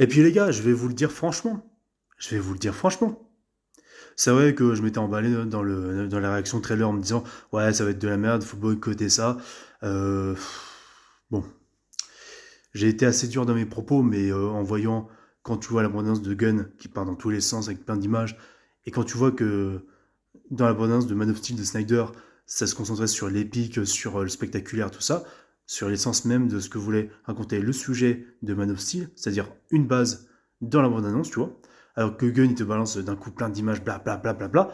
Et puis les gars, je vais vous le dire franchement. Je vais vous le dire franchement. C'est vrai que je m'étais emballé dans la réaction trailer en me disant ouais, ça va être de la merde, faut boycotter ça. Euh, bon, j'ai été assez dur dans mes propos, mais en voyant, quand tu vois l'abondance de Gunn qui part dans tous les sens avec plein d'images, et quand tu vois que dans l'abondance de Man of Steel de Snyder, ça se concentrait sur l'épique, sur le spectaculaire, tout ça, sur l'essence même de ce que voulait raconter le sujet de Man of Steel, c'est-à-dire une base dans la bande-annonce, tu vois, alors que Gunn il te balance d'un coup plein d'images, bla bla bla bla bla.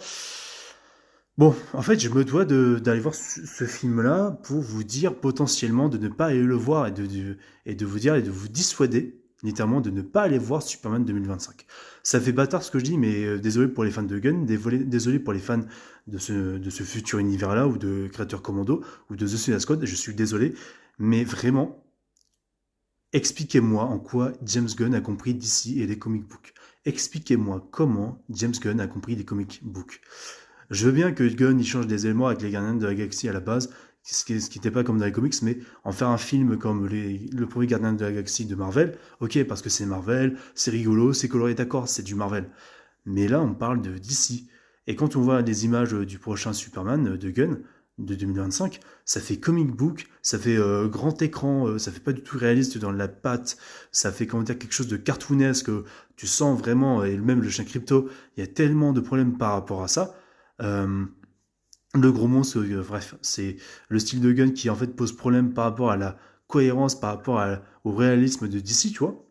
Bon, en fait, je me dois d'aller voir ce film-là pour vous dire potentiellement de ne pas aller le voir et de vous dire et de vous dissuader, littéralement, de ne pas aller voir Superman 2025. Ça fait bâtard ce que je dis, mais désolé pour les fans de Gunn, désolé pour les fans de ce futur univers-là, ou de Créateur Commando, ou de The Suicide Squad, je suis désolé, mais vraiment, expliquez-moi en quoi James Gunn a compris DC et les comic books. Expliquez-moi comment James Gunn a compris les comic books. Je veux bien que Gunn il change des éléments avec les Gardiens de la Galaxie à la base, ce qui n'était pas comme dans les comics, mais en faire un film comme le premier Gardien de la Galaxie de Marvel, ok, parce que c'est Marvel, c'est rigolo, c'est coloré, d'accord, c'est du Marvel. Mais là, on parle de DC. Et quand on voit des images du prochain Superman de Gunn, de 2025, ça fait comic book, ça fait grand écran, ça fait pas du tout réaliste dans la patte, ça fait comment dire quelque chose de cartoonesque, tu sens vraiment, et même le chien crypto, il y a tellement de problèmes par rapport à ça. Euh, le gros monstre, bref, c'est le style de Gun qui en fait pose problème par rapport à la cohérence, par rapport au réalisme de DC, tu vois,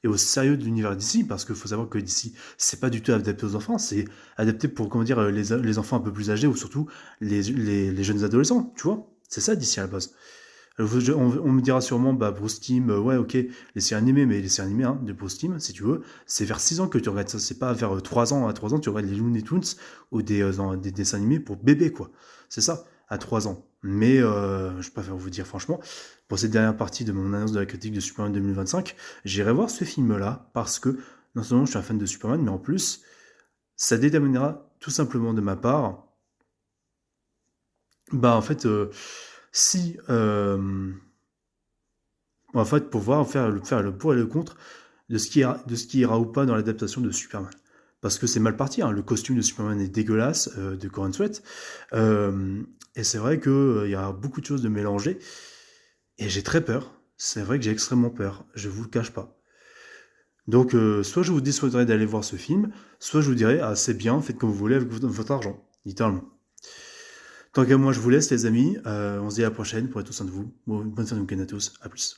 et au sérieux de l'univers DC, parce qu'il faut savoir que DC, c'est pas du tout adapté aux enfants, c'est adapté pour, comment dire, les enfants un peu plus âgés, ou surtout les jeunes adolescents, tu vois, c'est ça DC à la base. On me dira sûrement, bah, Bruce Timm, ouais, ok, les séries animées, mais les séries animées hein, de Bruce Timm, si tu veux, c'est vers 6 ans que tu regardes ça, c'est pas vers 3 ans. À 3 ans, tu regardes les Looney Tunes ou des dessins animés pour bébé, quoi. C'est ça, à 3 ans. Mais je préfère vous dire franchement, pour cette dernière partie de mon annonce de la critique de Superman 2025, j'irai voir ce film-là parce que non seulement je suis un fan de Superman, mais en plus, ça déterminera tout simplement de ma part, bah en fait, si en fait, pour voir faire le pour et le contre de ce qui ira ou pas dans l'adaptation de Superman. Parce que c'est mal parti, hein. Le costume de Superman est dégueulasse, de Corin Sweat. Et c'est vrai qu'il y a beaucoup de choses de mélangées. Et j'ai très peur. C'est vrai que j'ai extrêmement peur. Je vous le cache pas. Donc, soit je vous dissuaderai d'aller voir ce film, soit je vous dirai, ah, c'est bien, faites comme vous voulez avec votre argent. Littéralement. Tant qu'à moi, je vous laisse, les amis. On se dit à la prochaine. Pour être au sein de vous. Bonne fin de week-end à tous. À plus.